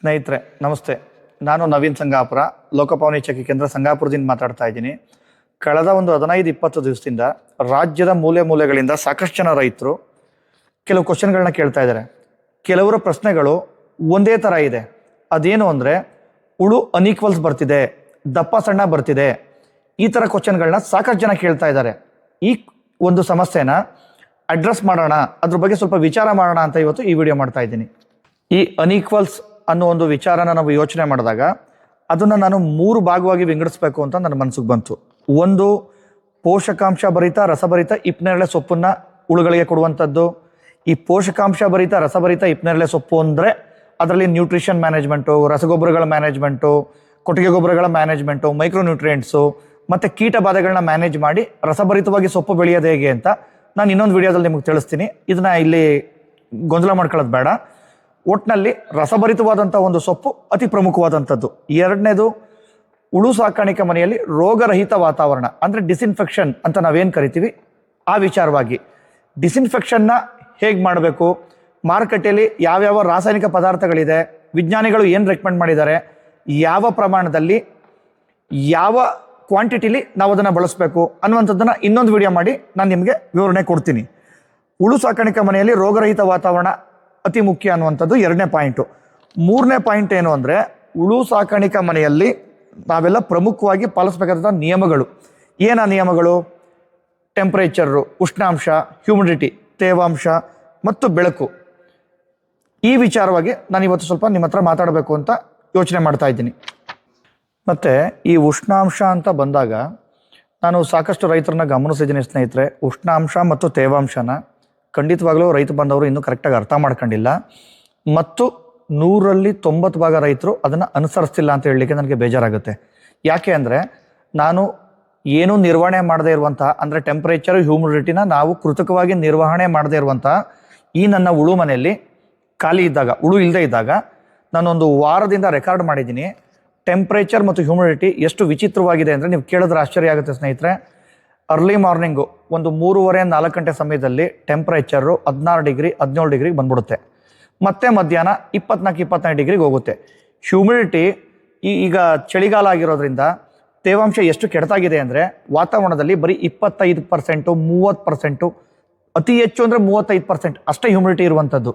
ಸ್ನೇಹಿತರೆ ನಮಸ್ತೆ. ನಾನು ನವೀನ್ ಸಂಗಾಪುರ, ಲೋಕಪಾವನಿ ಚಕ್ಕಿ ಕೇಂದ್ರ ಸಂಗಾಪುರದಿಂದ ಮಾತಾಡ್ತಾ ಇದ್ದೀನಿ. ಕಳೆದ ಒಂದು 15-20 ದಿವಸದಿಂದ ರಾಜ್ಯದ ಮೂಲೆ ಮೂಲೆಗಳಿಂದ ಸಾಕಷ್ಟು ಜನ ರೈತರು ಕೆಲವು ಕ್ವಶನ್ಗಳನ್ನ ಕೇಳ್ತಾ ಇದ್ದಾರೆ. ಕೆಲವರ ಪ್ರಶ್ನೆಗಳು ಒಂದೇ ಥರ ಇದೆ. ಅದೇನು ಅಂದರೆ ಉಳು ಅನ್ಈಕ್ವಲ್ಸ್ ಬರ್ತಿದೆ, ದಪ್ಪ ಸಣ್ಣ ಬರ್ತಿದೆ, ಈ ಥರ ಕ್ವಶನ್ಗಳನ್ನ ಸಾಕಷ್ಟು ಜನ ಕೇಳ್ತಾ ಇದ್ದಾರೆ. ಈ ಒಂದು ಸಮಸ್ಯೆನ ಅಡ್ರೆಸ್ ಮಾಡೋಣ, ಅದ್ರ ಬಗ್ಗೆ ಸ್ವಲ್ಪ ವಿಚಾರ ಮಾಡೋಣ ಅಂತ ಇವತ್ತು ಈ ವಿಡಿಯೋ ಮಾಡ್ತಾ ಇದ್ದೀನಿ. ಈ ಅನ್ಈಕ್ವಲ್ಸ್ ಅನ್ನೋ ಒಂದು ವಿಚಾರನ ನಾವು ಯೋಚನೆ ಮಾಡಿದಾಗ ಅದನ್ನು ನಾನು 3 ಭಾಗವಾಗಿ ವಿಂಗಡಿಸ್ಬೇಕು ಅಂತ ನನ್ನ ಮನಸ್ಸಿಗೆ ಬಂತು. ಒಂದು, ಪೋಷಕಾಂಶ ಭರಿತ ರಸಭರಿತ ಹಿಪ್ಪನೇರಳೆ ಸೊಪ್ಪನ್ನು ಉಳುಗಳಿಗೆ ಕೊಡುವಂಥದ್ದು. ಈ ಪೋಷಕಾಂಶ ಭರಿತ ರಸಭರಿತ ಹಿಪ್ಪನೇರಳೆ ಸೊಪ್ಪು ಅಂದರೆ ಅದರಲ್ಲಿ ನ್ಯೂಟ್ರಿಷನ್ ಮ್ಯಾನೇಜ್ಮೆಂಟು, ರಸಗೊಬ್ಬರಗಳ ಮ್ಯಾನೇಜ್ಮೆಂಟು, ಕೊಟ್ಟಿಗೆ ಗೊಬ್ಬರಗಳ ಮ್ಯಾನೇಜ್ಮೆಂಟು, ಮೈಕ್ರೋ ನ್ಯೂಟ್ರಿಯೆಂಟ್ಸು ಮತ್ತು ಕೀಟ ಬಾಧೆಗಳನ್ನ ಮ್ಯಾನೇಜ್ ಮಾಡಿ ರಸಭರಿತವಾಗಿ ಸೊಪ್ಪು ಬೆಳೆಯೋದು ಹೇಗೆ ಅಂತ ನಾನು ಇನ್ನೊಂದು ವಿಡಿಯೋದಲ್ಲಿ ನಿಮಗೆ ತಿಳಿಸ್ತೀನಿ. ಇದನ್ನ ಇಲ್ಲಿ ಗೊಂದಲ ಮಾಡ್ಕೊಳ್ಳೋದು ಬೇಡ. ಒಟ್ಟಿನಲ್ಲಿ ರಸಭರಿತವಾದಂಥ ಒಂದು ಸೊಪ್ಪು ಅತಿ ಪ್ರಮುಖವಾದಂಥದ್ದು. ಎರಡನೇದು, ಉಳು ಸಾಕಾಣಿಕೆ ಮನೆಯಲ್ಲಿ ರೋಗರಹಿತ ವಾತಾವರಣ ಅಂದರೆ ಡಿಸ್ಇನ್ಫೆಕ್ಷನ್ ಅಂತ ನಾವೇನು ಕರಿತೀವಿ, ಆ ವಿಚಾರವಾಗಿ ಡಿಸ್ಇನ್ಫೆಕ್ಷನ್ನ ಹೇಗೆ ಮಾಡಬೇಕು, ಮಾರುಕಟ್ಟೆಯಲ್ಲಿ ಯಾವ್ಯಾವ ರಾಸಾಯನಿಕ ಪದಾರ್ಥಗಳಿದೆ, ವಿಜ್ಞಾನಿಗಳು ಏನು ರೆಕಮೆಂಡ್ ಮಾಡಿದ್ದಾರೆ, ಯಾವ ಪ್ರಮಾಣದಲ್ಲಿ ಯಾವ ಕ್ವಾಂಟಿಟಿಲಿ ನಾವು ಅದನ್ನು ಬಳಸಬೇಕು ಅನ್ನುವಂಥದ್ದನ್ನು ಇನ್ನೊಂದು ವಿಡಿಯೋ ಮಾಡಿ ನಾನು ನಿಮಗೆ ವಿವರಣೆ ಕೊಡ್ತೀನಿ. ಉಳು ಸಾಕಾಣಿಕೆ ಮನೆಯಲ್ಲಿ ರೋಗರಹಿತ ವಾತಾವರಣ ಅತಿ ಮುಖ್ಯ ಅನ್ನುವಂಥದ್ದು 2ನೇ ಪಾಯಿಂಟು. 3ನೇ ಪಾಯಿಂಟ್ ಏನು ಅಂದರೆ ಉಳು ಸಾಕಾಣಿಕಾ ಮನೆಯಲ್ಲಿ ನಾವೆಲ್ಲ ಪ್ರಮುಖವಾಗಿ ಪಾಲಿಸಬೇಕಾದಂಥ ನಿಯಮಗಳು. ಏನ ನಿಯಮಗಳು? ಟೆಂಪ್ರೇಚರು, ಉಷ್ಣಾಂಶ, ಹ್ಯೂಮಿಡಿಟಿ, ತೇವಾಂಶ ಮತ್ತು ಬೆಳಕು. ಈ ವಿಚಾರವಾಗಿ ನಾನು ಇವತ್ತು ಸ್ವಲ್ಪ ನಿಮ್ಮ ಹತ್ರ ಮಾತಾಡಬೇಕು ಅಂತ ಯೋಚನೆ ಮಾಡ್ತಾ ಇದ್ದೀನಿ. ಮತ್ತು ಈ ಉಷ್ಣಾಂಶ ಅಂತ ಬಂದಾಗ ನಾನು ಸಾಕಷ್ಟು ರೈತರನ್ನ ಗಮನಿಸಿದ್ದೀನಿ ಸ್ನೇಹಿತರೆ. ಉಷ್ಣಾಂಶ ಮತ್ತು ತೇವಾಂಶನ ಖಂಡಿತವಾಗ್ಲೂ ರೈತ ಬಂದವರು ಇನ್ನೂ ಕರೆಕ್ಟಾಗಿ ಅರ್ಥ ಮಾಡ್ಕೊಂಡಿಲ್ಲ, ಮತ್ತು 100ರಲ್ಲಿ 90 ಭಾಗ ರೈತರು ಅದನ್ನು ಅನುಸರಿಸ್ತಿಲ್ಲ ಅಂತ ಹೇಳಲಿಕ್ಕೆ ನನಗೆ ಬೇಜಾರಾಗುತ್ತೆ. ಯಾಕೆ ಅಂದರೆ ನಾನು ಏನೂ ನಿರ್ವಹಣೆ ಮಾಡದೇ ಇರುವಂಥ, ಅಂದರೆ ಟೆಂಪ್ರೇಚರ್, ಹ್ಯೂಮಿಡಿಟಿನ ನಾವು ಕೃತಕವಾಗಿ ನಿರ್ವಹಣೆ ಮಾಡದೇ ಇರುವಂಥ ಈ ನನ್ನ ಉಳು ಮನೆಯಲ್ಲಿ ಖಾಲಿ ಇದ್ದಾಗ, ಉಳು ಇಲ್ಲದೆ ಇದ್ದಾಗ ನಾನೊಂದು ವಾರದಿಂದ ರೆಕಾರ್ಡ್ ಮಾಡಿದ್ದೀನಿ. ಟೆಂಪ್ರೇಚರ್ ಮತ್ತು ಹ್ಯೂಮಿಡಿಟಿ ಎಷ್ಟು ವಿಚಿತ್ರವಾಗಿದೆ ಅಂದರೆ ನೀವು ಕೇಳಿದ್ರೆ ಆಶ್ಚರ್ಯ ಆಗುತ್ತೆ ಸ್ನೇಹಿತರೆ. ಅರ್ಲಿ ಮಾರ್ನಿಂಗು ಒಂದು 3:30-4 ಗಂಟೆ ಸಮಯದಲ್ಲಿ ಟೆಂಪ್ರೇಚರು 16 ಡಿಗ್ರಿ 17 ಡಿಗ್ರಿಗೆ ಬಂದ್ಬಿಡುತ್ತೆ. ಮತ್ತೆ ಮಧ್ಯಾಹ್ನ 24-25 ಡಿಗ್ರಿಗೆ ಹೋಗುತ್ತೆ. ಹ್ಯೂಮಿಡಿಟಿ ಈಗ ಚಳಿಗಾಲ ಆಗಿರೋದ್ರಿಂದ ತೇವಾಂಶ ಎಷ್ಟು ಕೆಡತಾಗಿದೆ ಅಂದರೆ ವಾತಾವರಣದಲ್ಲಿ ಬರೀ 25%, 30%, ಅತಿ ಹೆಚ್ಚು ಅಂದರೆ 35% ಅಷ್ಟೇ ಹ್ಯೂಮಿಡಿಟಿ ಇರುವಂಥದ್ದು.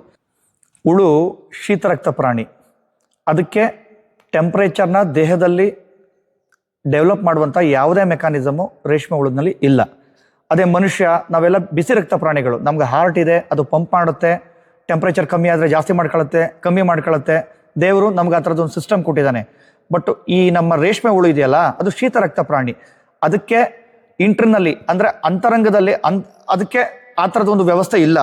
ಉಳು ಶೀತರಕ್ತ ಪ್ರಾಣಿ. ಅದಕ್ಕೆ ಟೆಂಪ್ರೇಚರ್ನ ದೇಹದಲ್ಲಿ ಡೆವಲಪ್ ಮಾಡುವಂಥ ಯಾವುದೇ ಮೆಕ್ಯಾನಿಸಮು ರೇಷ್ಮೆ ಹುಳುನಲ್ಲಿ ಇಲ್ಲ. ಅದೇ ಮನುಷ್ಯ, ನಾವೆಲ್ಲ ಬಿಸಿ ರಕ್ತ ಪ್ರಾಣಿಗಳು. ನಮ್ಗೆ ಹಾರ್ಟ್ ಇದೆ, ಅದು ಪಂಪ್ ಮಾಡುತ್ತೆ. ಟೆಂಪ್ರೇಚರ್ ಕಮ್ಮಿ ಆದರೆ ಜಾಸ್ತಿ ಮಾಡ್ಕೊಳ್ಳುತ್ತೆ, ಕಮ್ಮಿ ಮಾಡ್ಕೊಳ್ಳುತ್ತೆ. ದೇವರು ನಮ್ಗೆ ಆ ಥರದ್ದೊಂದು ಸಿಸ್ಟಮ್ ಕೊಟ್ಟಿದ್ದಾನೆ. ಬಟ್ ಈ ನಮ್ಮ ರೇಷ್ಮೆ ಹುಳು ಇದೆಯಲ್ಲ, ಅದು ಶೀತ ರಕ್ತ ಪ್ರಾಣಿ. ಅದಕ್ಕೆ ಇಂಟರ್ನಲ್ಲಿ ಅಂದರೆ ಅಂತರಂಗದಲ್ಲಿ ಅದಕ್ಕೆ ಆ ಥರದೊಂದು ವ್ಯವಸ್ಥೆ ಇಲ್ಲ.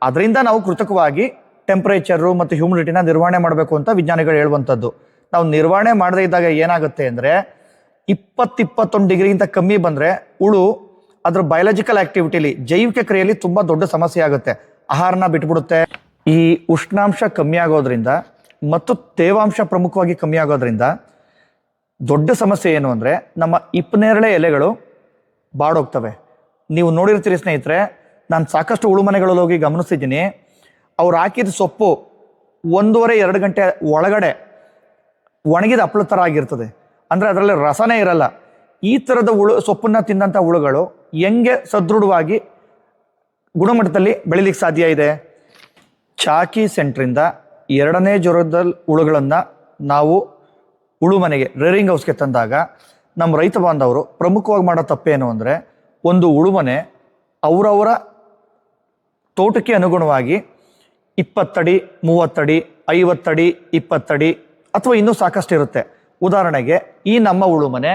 ಅದರಿಂದ ನಾವು ಕೃತಕವಾಗಿ ಟೆಂಪ್ರೇಚರು ಮತ್ತು ಹ್ಯೂಮಿಡಿಟಿನ ನಿರ್ವಹಣೆ ಮಾಡಬೇಕು ಅಂತ ವಿಜ್ಞಾನಿಗಳು ಹೇಳುವಂಥದ್ದು. ನಾವು ನಿರ್ವಹಣೆ ಮಾಡದೇ ಇದ್ದಾಗ ಏನಾಗುತ್ತೆ ಅಂದರೆ 20-21 ಡಿಗ್ರಿಗಿಂತ ಕಮ್ಮಿ ಬಂದರೆ ಉಳು ಅದ್ರ ಬಯೋಲಾಜಿಕಲ್ ಆಕ್ಟಿವಿಟಿಲಿ, ಜೈವಿಕ ಕ್ರಿಯೆಯಲ್ಲಿ ತುಂಬ ದೊಡ್ಡ ಸಮಸ್ಯೆ ಆಗುತ್ತೆ. ಆಹಾರನ ಬಿಟ್ಬಿಡುತ್ತೆ. ಈ ಉಷ್ಣಾಂಶ ಕಮ್ಮಿ ಆಗೋದ್ರಿಂದ ಮತ್ತು ತೇವಾಂಶ ಪ್ರಮುಖವಾಗಿ ಕಮ್ಮಿ ಆಗೋದ್ರಿಂದ ದೊಡ್ಡ ಸಮಸ್ಯೆ ಏನು ಅಂದರೆ ನಮ್ಮ ಹಿಪ್ಪನೇರಳೆ ಎಲೆಗಳು ಬಾಡೋಗ್ತವೆ. ನೀವು ನೋಡಿರ್ತೀರಿ ಸ್ನೇಹಿತರೆ, ನಾನು ಸಾಕಷ್ಟು ಉಳು ಮನೆಗಳಲ್ಲಿ ಹೋಗಿ ಗಮನಿಸಿದ್ದೀನಿ. ಅವ್ರು ಹಾಕಿದ ಸೊಪ್ಪು 1.5-2 ಗಂಟೆ ಒಳಗಡೆ ಒಣಗಿದ ಹಪ್ಪಳ ಥರ ಆಗಿರ್ತದೆ. ಅಂದರೆ ಅದರಲ್ಲಿ ರಸನೇ ಇರಲ್ಲ. ಈ ಥರದ ಸೊಪ್ಪನ್ನು ತಿಂದಂಥ ಹುಳುಗಳು ಹೆಂಗೆ ಸದೃಢವಾಗಿ ಗುಣಮಟ್ಟದಲ್ಲಿ ಬೆಳಿಲಿಕ್ಕೆ ಸಾಧ್ಯ ಇದೆ? ಚಾಕಿ ಸೆಂಟ್ರಿಂದ 2ನೇ ಜ್ವರದ ಹುಳುಗಳನ್ನು ನಾವು ಉಳು ಮನೆಗೆ, ರೇರಿಂಗ್ ಹೌಸ್ಗೆ ತಂದಾಗ ನಮ್ಮ ರೈತ ಬಾಂಧವರು ಪ್ರಮುಖವಾಗಿ ಮಾಡೋ ತಪ್ಪೇನು ಅಂದರೆ, ಒಂದು ಉಳು ಮನೆ ಅವರವರ ತೋಟಕ್ಕೆ ಅನುಗುಣವಾಗಿ 20 ಅಡಿ, 30 ಅಡಿ, 50 ಅಡಿ, 20 ಅಡಿ ಅಥವಾ ಇನ್ನೂ ಸಾಕಷ್ಟು ಇರುತ್ತೆ. ಉದಾಹರಣೆಗೆ ಈ ನಮ್ಮ ಉಳು ಮನೆ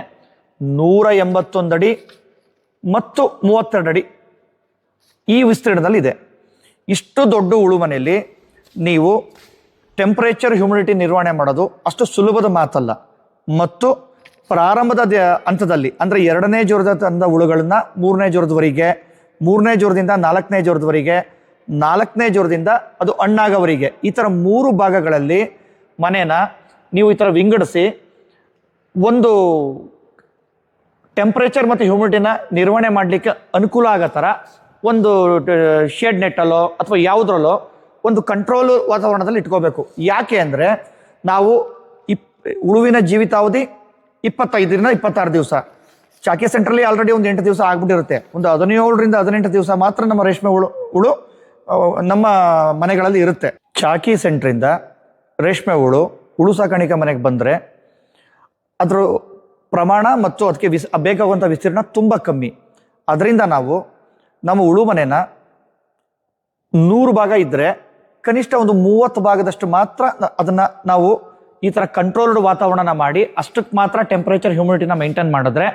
181 ಅಡಿ ಮತ್ತು 32 ಅಡಿ ಈ ವಿಸ್ತೀರ್ಣದಲ್ಲಿದೆ. ಇಷ್ಟು ದೊಡ್ಡ ಉಳು ಮನೆಯಲ್ಲಿ ನೀವು ಟೆಂಪ್ರೇಚರ್, ಹ್ಯೂಮಿಡಿಟಿ ನಿರ್ವಹಣೆ ಮಾಡೋದು ಅಷ್ಟು ಸುಲಭದ ಮಾತಲ್ಲ. ಮತ್ತು ಪ್ರಾರಂಭದ ಹಂತದಲ್ಲಿ ಅಂದರೆ 2ನೇ ಜ್ವರದ ತಂದ ಹುಳುಗಳನ್ನ 3ನೇ ಜ್ವರದವರೆಗೆ, 3ನೇ ಜ್ವರದಿಂದ 4ನೇ ಜ್ವರದವರೆಗೆ, 4ನೇ ಜ್ವರದಿಂದ ಅದು ಹಣ್ಣಾಗೋವರೆಗೆ, ಈ ಥರ 3 ಭಾಗಗಳಲ್ಲಿ ಮನೇನ ನೀವು ಈ ಥರ ವಿಂಗಡಿಸಿ ಒಂದು ಟೆಂಪ್ರೇಚರ್ ಮತ್ತು ಹ್ಯೂಮಿಡಿಟಿನ ನಿರ್ವಹಣೆ ಮಾಡಲಿಕ್ಕೆ ಅನುಕೂಲ ಆಗೋ ಥರ ಒಂದು ಶೇಡ್ ನೆಟ್ಟಲ್ಲೋ ಅಥವಾ ಯಾವುದ್ರಲ್ಲೋ ಒಂದು ಕಂಟ್ರೋಲ್ ವಾತಾವರಣದಲ್ಲಿ ಇಟ್ಕೋಬೇಕು. ಯಾಕೆ ಅಂದರೆ ನಾವು ಹುಳುವಿನ ಜೀವಿತಾವಧಿ 25ರಿಂದ 26 ದಿವಸ. ಚಾಕಿ ಸೆಂಟ್ರಲ್ಲಿ ಆಲ್ರೆಡಿ ಒಂದು 8 ದಿವಸ ಆಗ್ಬಿಟ್ಟಿರುತ್ತೆ. ಒಂದು 17ರಿಂದ 18 ದಿವಸ ಮಾತ್ರ ನಮ್ಮ ರೇಷ್ಮೆ ಹುಳು ನಮ್ಮ ಮನೆಗಳಲ್ಲಿ ಇರುತ್ತೆ. ಚಾಕಿ ಸೆಂಟ್ರಿಂದ ರೇಷ್ಮೆ ಹುಳು ಸಾಕಾಣಿಕೆ ಮನೆಗೆ ಬಂದರೆ ಅದರ ಪ್ರಮಾಣ ಮತ್ತು ಅದಕ್ಕೆ ಬೇಕಾಗುವಂಥ ವಿಸ್ತೀರ್ಣ ತುಂಬ ಕಮ್ಮಿ. ಅದರಿಂದ ನಾವು ನಮ್ಮ ಹುಳು ಮನೆನ 100 ಭಾಗ ಇದ್ದರೆ ಕನಿಷ್ಠ ಒಂದು 30 ಭಾಗದಷ್ಟು ಮಾತ್ರ ಅದನ್ನು ನಾವು ಈ ಥರ ಕಂಟ್ರೋಲ್ಡ್ ವಾತಾವರಣ ಮಾಡಿ ಅಷ್ಟಕ್ಕೆ ಮಾತ್ರ ಟೆಂಪ್ರೇಚರ್ ಹ್ಯೂಮಿಡಿಟಿನ ಮೇಂಟೈನ್ ಮಾಡಿದ್ರೆ,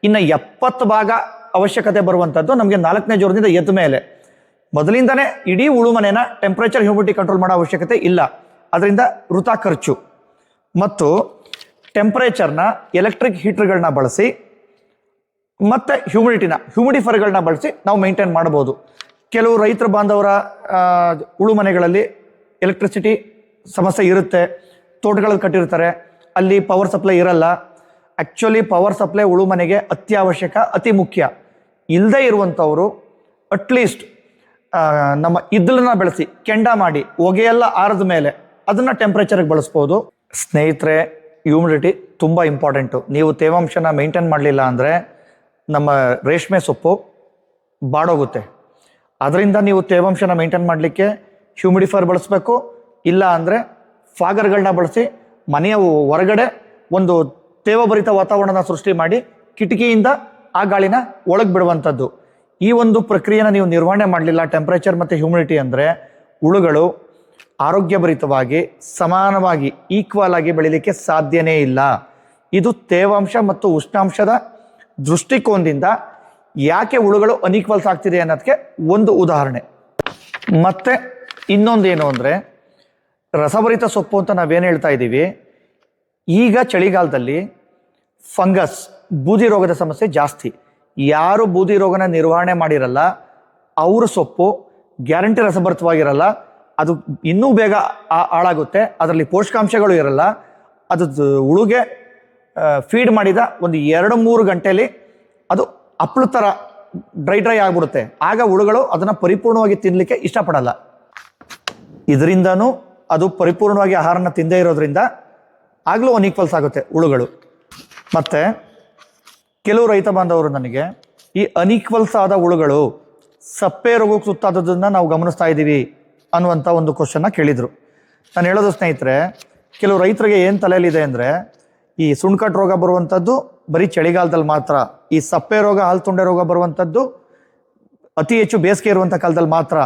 ಇನ್ನು 70 ಭಾಗ ಅವಶ್ಯಕತೆ ಬರುವಂಥದ್ದು ನಮಗೆ 4ನೇ ಜ್ವರದಿಂದ ಎದ್ದ ಮೇಲೆ. ಮೊದಲಿಂದನೇ ಇಡೀ ಹುಳು ಮನೆನ ಟೆಂಪ್ರೇಚರ್ ಹ್ಯೂಮಿಡಿಟಿ ಕಂಟ್ರೋಲ್ ಮಾಡೋ ಅವಶ್ಯಕತೆ ಇಲ್ಲ. ಅದರಿಂದ ವೃಥಾ ಖರ್ಚು. ಮತ್ತು ಟೆಂಪ್ರೇಚರ್ನ ಎಲೆಕ್ಟ್ರಿಕ್ ಹೀಟರ್ಗಳನ್ನ ಬಳಸಿ ಮತ್ತು ಹ್ಯೂಮಿಡಿಫೈರ್ಗಳನ್ನ ಬಳಸಿ ನಾವು ಮೇಂಟೈನ್ ಮಾಡ್ಬೋದು. ಕೆಲವು ರೈತರ ಬಾಂಧವರ ಹುಳು ಮನೆಗಳಲ್ಲಿ ಎಲೆಕ್ಟ್ರಿಸಿಟಿ ಸಮಸ್ಯೆ ಇರುತ್ತೆ, ತೋಟಗಳಲ್ಲಿ ಕಟ್ಟಿರ್ತಾರೆ, ಅಲ್ಲಿ ಪವರ್ ಸಪ್ಲೈ ಇರಲ್ಲ. ಆ್ಯಕ್ಚುಲಿ ಪವರ್ ಸಪ್ಲೈ ಹುಳು ಮನೆಗೆ ಅತ್ಯವಶ್ಯಕ, ಅತಿ ಮುಖ್ಯ. ಇಲ್ಲದೆ ಇರುವಂಥವರು ಅಟ್ಲೀಸ್ಟ್ ನಮ್ಮ ಇದ್ದಲನ್ನ ಬೆಳೆಸಿ ಕೆಂಡ ಮಾಡಿ ಹೊಗೆಯೆಲ್ಲ ಆರದ ಮೇಲೆ ಅದನ್ನು ಟೆಂಪ್ರೇಚರ್ಗೆ ಬಳಸ್ಬೋದು. ಸ್ನೇಹಿತರೆ, ಹ್ಯೂಮಿಡಿಟಿ ತುಂಬ ಇಂಪಾರ್ಟೆಂಟು. ನೀವು ತೇವಾಂಶನ ಮೇಂಟೈನ್ ಮಾಡಲಿಲ್ಲ ಅಂದರೆ ನಮ್ಮ ರೇಷ್ಮೆ ಸೊಪ್ಪು ಬಾಡೋಗುತ್ತೆ. ಅದರಿಂದ ನೀವು ತೇವಾಂಶನ ಮೇಂಟೈನ್ ಮಾಡಲಿಕ್ಕೆ ಹ್ಯೂಮಿಡಿಫೈರ್ ಬಳಸಬೇಕು. ಇಲ್ಲ ಅಂದರೆ ಫಾಗರ್ಗಳನ್ನ ಬಳಸಿ ಮನೆಯ ಹೊರಗಡೆ ಒಂದು ತೇವಭರಿತ ವಾತಾವರಣನ ಸೃಷ್ಟಿ ಮಾಡಿ ಕಿಟಕಿಯಿಂದ ಆ ಗಾಳಿನ ಒಳಗೆ ಬಿಡುವಂಥದ್ದು. ಈ ಒಂದು ಪ್ರಕ್ರಿಯೆನ ನೀವು ನಿರ್ವಹಣೆ ಮಾಡಲಿಲ್ಲ, ಟೆಂಪ್ರೇಚರ್ ಮತ್ತು ಹ್ಯೂಮಿಡಿಟಿ, ಅಂದರೆ ಹುಳುಗಳು ಆರೋಗ್ಯಭರಿತವಾಗಿ ಸಮಾನವಾಗಿ ಈಕ್ವಲ್ ಆಗಿ ಬೆಳೀಲಿಕ್ಕೆ ಸಾಧ್ಯನೇ ಇಲ್ಲ. ಇದು ತೇವಾಂಶ ಮತ್ತು ಉಷ್ಣಾಂಶದ ದೃಷ್ಟಿಕೋನದಿಂದ ಯಾಕೆ ಹುಳುಗಳು ಅನ್ಈಕ್ವಲ್ಸ್ ಆಗ್ತಿದೆ ಅನ್ನೋದಕ್ಕೆ ಒಂದು ಉದಾಹರಣೆ. ಮತ್ತೆ ಇನ್ನೊಂದೇನು ಅಂದರೆ, ರಸಭರಿತ ಸೊಪ್ಪು ಅಂತ ನಾವೇನು ಹೇಳ್ತಾ ಇದ್ದೀವಿ, ಈಗ ಚಳಿಗಾಲದಲ್ಲಿ ಫಂಗಸ್, ಬೂದಿ ರೋಗದ ಸಮಸ್ಯೆ ಜಾಸ್ತಿ. ಯಾರು ಬೂದಿ ರೋಗನ ನಿರ್ವಹಣೆ ಮಾಡಿರಲ್ಲ ಅವ್ರ ಸೊಪ್ಪು ಗ್ಯಾರಂಟಿ ರಸಭರಿತವಾಗಿರಲ್ಲ. ಅದು ಇನ್ನೂ ಬೇಗ ಹಾಳಾಗುತ್ತೆ. ಅದರಲ್ಲಿ ಪೋಷಕಾಂಶಗಳು ಇರಲ್ಲ. ಅದು ಹುಳುಗೆ ಫೀಡ್ ಮಾಡಿದ ಒಂದು 2-3 ಗಂಟೆಯಲ್ಲಿ ಅದು ಹಪ್ಪಳ ಥರ ಡ್ರೈ ಆಗಿಬಿಡುತ್ತೆ. ಆಗ ಹುಳುಗಳು ಅದನ್ನು ಪರಿಪೂರ್ಣವಾಗಿ ತಿನ್ನಲಿಕ್ಕೆ ಇಷ್ಟಪಡಲ್ಲ. ಇದರಿಂದನೂ ಅದು ಪರಿಪೂರ್ಣವಾಗಿ ಆಹಾರನ ತಿಂದೇ ಇರೋದ್ರಿಂದ ಆಗಲೂ ಅನ್ಈಕ್ವಲ್ಸ್ ಆಗುತ್ತೆ ಹುಳುಗಳು. ಮತ್ತು ಕೆಲವು ರೈತ ಬಾಂಧವರು ನನಗೆ ಈ ಅನ್ಈಕ್ವಲ್ಸ್ ಆದ ಹುಳುಗಳು ಸಪ್ಪೆ ರೋಗಕ್ಕೆ ಸುತ್ತಾದದನ್ನು ನಾವು ಗಮನಿಸ್ತಾ ಇದ್ದೀವಿ ಅನ್ನುವಂಥ ಒಂದು ಕ್ವಶನ್ನ ಕೇಳಿದರು. ನಾನು ಹೇಳೋದು ಸ್ನೇಹಿತರೆ, ಕೆಲವು ರೈತರಿಗೆ ಏನು ತಲೆಯಲ್ಲಿದೆ ಅಂದರೆ, ಈ ಸುಣ್ಕಟ್ಟು ರೋಗ ಬರುವಂಥದ್ದು ಬರೀ ಚಳಿಗಾಲದಲ್ಲಿ ಮಾತ್ರ, ಈ ಸಪ್ಪೆ ರೋಗ, ಹಾಲು ತುಂಡೆ ರೋಗ ಬರುವಂಥದ್ದು ಅತಿ ಹೆಚ್ಚು ಬೇಸಿಗೆ ಇರುವಂಥ ಕಾಲದಲ್ಲಿ ಮಾತ್ರ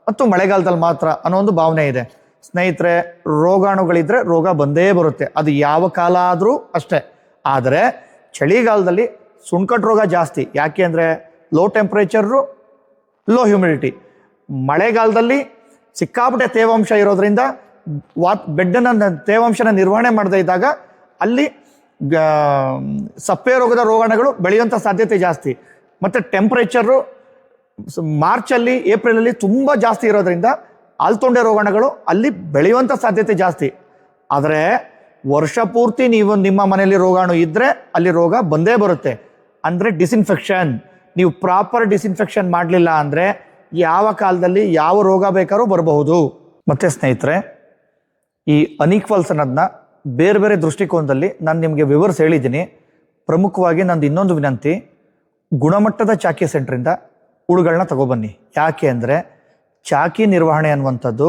ಮತ್ತು ಮಳೆಗಾಲದಲ್ಲಿ ಮಾತ್ರ ಅನ್ನೋ ಒಂದು ಭಾವನೆ ಇದೆ. ಸ್ನೇಹಿತರೆ, ರೋಗಾಣುಗಳಿದ್ರೆ ರೋಗ ಬಂದೇ ಬರುತ್ತೆ. ಅದು ಯಾವ ಕಾಲ ಆದರೂ ಅಷ್ಟೇ. ಆದರೆ ಚಳಿಗಾಲದಲ್ಲಿ ಸುಣ್ಕಟ್ಟು ರೋಗ ಜಾಸ್ತಿ. ಯಾಕೆ ಅಂದರೆ ಲೋ ಟೆಂಪ್ರೇಚರು, ಲೋ ಹ್ಯೂಮಿಡಿಟಿ. ಮಳೆಗಾಲದಲ್ಲಿ ಸಿಕ್ಕಾಪಟ್ಟೆ ತೇವಾಂಶ ಇರೋದ್ರಿಂದ ಬೆಡ್ಡನ್ನು ತೇವಾಂಶನ ನಿರ್ವಹಣೆ ಮಾಡದೇ ಇದ್ದಾಗ ಅಲ್ಲಿ ಸಪ್ಪೆ ರೋಗದ ರೋಗಾಣುಗಳು ಬೆಳೆಯುವಂಥ ಸಾಧ್ಯತೆ ಜಾಸ್ತಿ. ಮತ್ತು ಟೆಂಪ್ರೇಚರು ಮಾರ್ಚಲ್ಲಿ, ಏಪ್ರಿಲಲ್ಲಿ ತುಂಬ ಜಾಸ್ತಿ ಇರೋದ್ರಿಂದ ಆಲ್ತೊಂಡೆ ರೋಗಾಣುಗಳು ಅಲ್ಲಿ ಬೆಳೆಯುವಂಥ ಸಾಧ್ಯತೆ ಜಾಸ್ತಿ. ಆದರೆ ವರ್ಷ ಪೂರ್ತಿ ನೀವು ನಿಮ್ಮ ಮನೆಯಲ್ಲಿ ರೋಗಾಣು ಇದ್ದರೆ ಅಲ್ಲಿ ರೋಗ ಬಂದೇ ಬರುತ್ತೆ. ಅಂದರೆ ಡಿಸ್ಇನ್ಫೆಕ್ಷನ್, ನೀವು ಪ್ರಾಪರ್ ಡಿಸ್ಇನ್ಫೆಕ್ಷನ್ ಮಾಡಲಿಲ್ಲ ಅಂದರೆ ಯಾವ ಕಾಲದಲ್ಲಿ ಯಾವ ರೋಗ ಬೇಕಾದ್ರೂ ಬರಬಹುದು. ಮತ್ತು ಸ್ನೇಹಿತರೆ, ಈ ಅನ್ಈಕ್ವಲ್ಸ್ ಅನ್ನೋದನ್ನ ಬೇರೆ ಬೇರೆ ದೃಷ್ಟಿಕೋನದಲ್ಲಿ ನಾನು ನಿಮಗೆ ವಿವರಿಸಿ ಹೇಳಿದ್ದೀನಿ. ಪ್ರಮುಖವಾಗಿ ನಂದು ಇನ್ನೊಂದು ವಿನಂತಿ, ಗುಣಮಟ್ಟದ ಚಾಕಿ ಸೆಂಟ್ರಿಂದ ಹುಳುಗಳನ್ನ ತಗೊಬನ್ನಿ. ಯಾಕೆ ಅಂದರೆ ಚಾಕಿ ನಿರ್ವಹಣೆ ಅನ್ನುವಂಥದ್ದು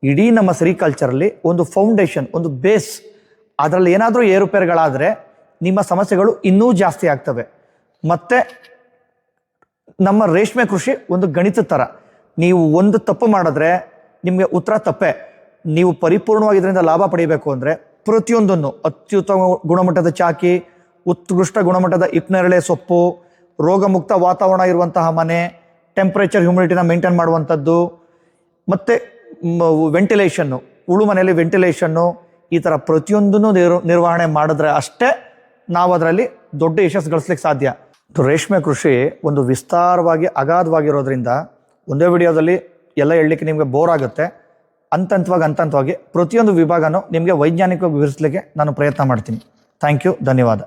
ಇಡೀ ನಮ್ಮ ಸೆರಿಕಲ್ಚರಲ್ಲಿ ಒಂದು ಫೌಂಡೇಶನ್, ಒಂದು ಬೇಸ್. ಅದರಲ್ಲಿ ಏನಾದರೂ ಏರುಪೇರುಗಳಾದರೆ ನಿಮ್ಮ ಸಮಸ್ಯೆಗಳು ಇನ್ನೂ ಜಾಸ್ತಿ ಆಗ್ತವೆ. ಮತ್ತು ನಮ್ಮ ರೇಷ್ಮೆ ಕೃಷಿ ಒಂದು ಗಣಿತದ ಥರ. ನೀವು ಒಂದು ತಪ್ಪು ಮಾಡಿದ್ರೆ ನಿಮಗೆ ಉತ್ತರ ತಪ್ಪೆ. ನೀವು ಪರಿಪೂರ್ಣವಾಗಿ ಇದರಿಂದ ಲಾಭ ಪಡಿಬೇಕು ಅಂದರೆ ಪ್ರತಿಯೊಂದನ್ನು ಅತ್ಯುತ್ತಮ ಗುಣಮಟ್ಟದ ಚಾಕಿ, ಉತ್ಕೃಷ್ಟ ಗುಣಮಟ್ಟದ ಹಿಪ್ನೇರಳೆ ಸೊಪ್ಪು, ರೋಗಮುಕ್ತ ವಾತಾವರಣ ಇರುವಂತಹ ಮನೆ, ಟೆಂಪ್ರೇಚರ್ ಹ್ಯೂಮಿಡಿಟಿನ ಮೇಂಟೈನ್ ಮಾಡುವಂಥದ್ದು, ಮತ್ತು ವೆಂಟಿಲೇಷನ್ನು, ಹುಳು ಮನೆಯಲ್ಲಿ ವೆಂಟಿಲೇಷನ್ನು, ಈ ಥರ ಪ್ರತಿಯೊಂದನ್ನು ನಿರ್ವಹಣೆ ಮಾಡಿದ್ರೆ ಅಷ್ಟೇ ನಾವು ಅದರಲ್ಲಿ ದೊಡ್ಡ ಯಶಸ್ಸು ಗಳಿಸ್ಲಿಕ್ಕೆ ಸಾಧ್ಯ. ರೇಷ್ಮೆ ಕೃಷಿ ಒಂದು ವಿಸ್ತಾರವಾಗಿ ಅಗಾಧವಾಗಿರೋದ್ರಿಂದ ಒಂದೇ ವಿಡಿಯೋದಲ್ಲಿ ಎಲ್ಲ ಹೇಳಲಿಕ್ಕೆ ನಿಮಗೆ ಬೋರ್ ಆಗುತ್ತೆ. ಹಂತವಾಗಿ ಪ್ರತಿಯೊಂದು ವಿಭಾಗನೂ ನಿಮಗೆ ವೈಜ್ಞಾನಿಕವಾಗಿ ವಿವರಿಸಲಿಕ್ಕೆ ನಾನು ಪ್ರಯತ್ನ ಮಾಡ್ತೀನಿ. ಥ್ಯಾಂಕ್ ಯು, ಧನ್ಯವಾದ.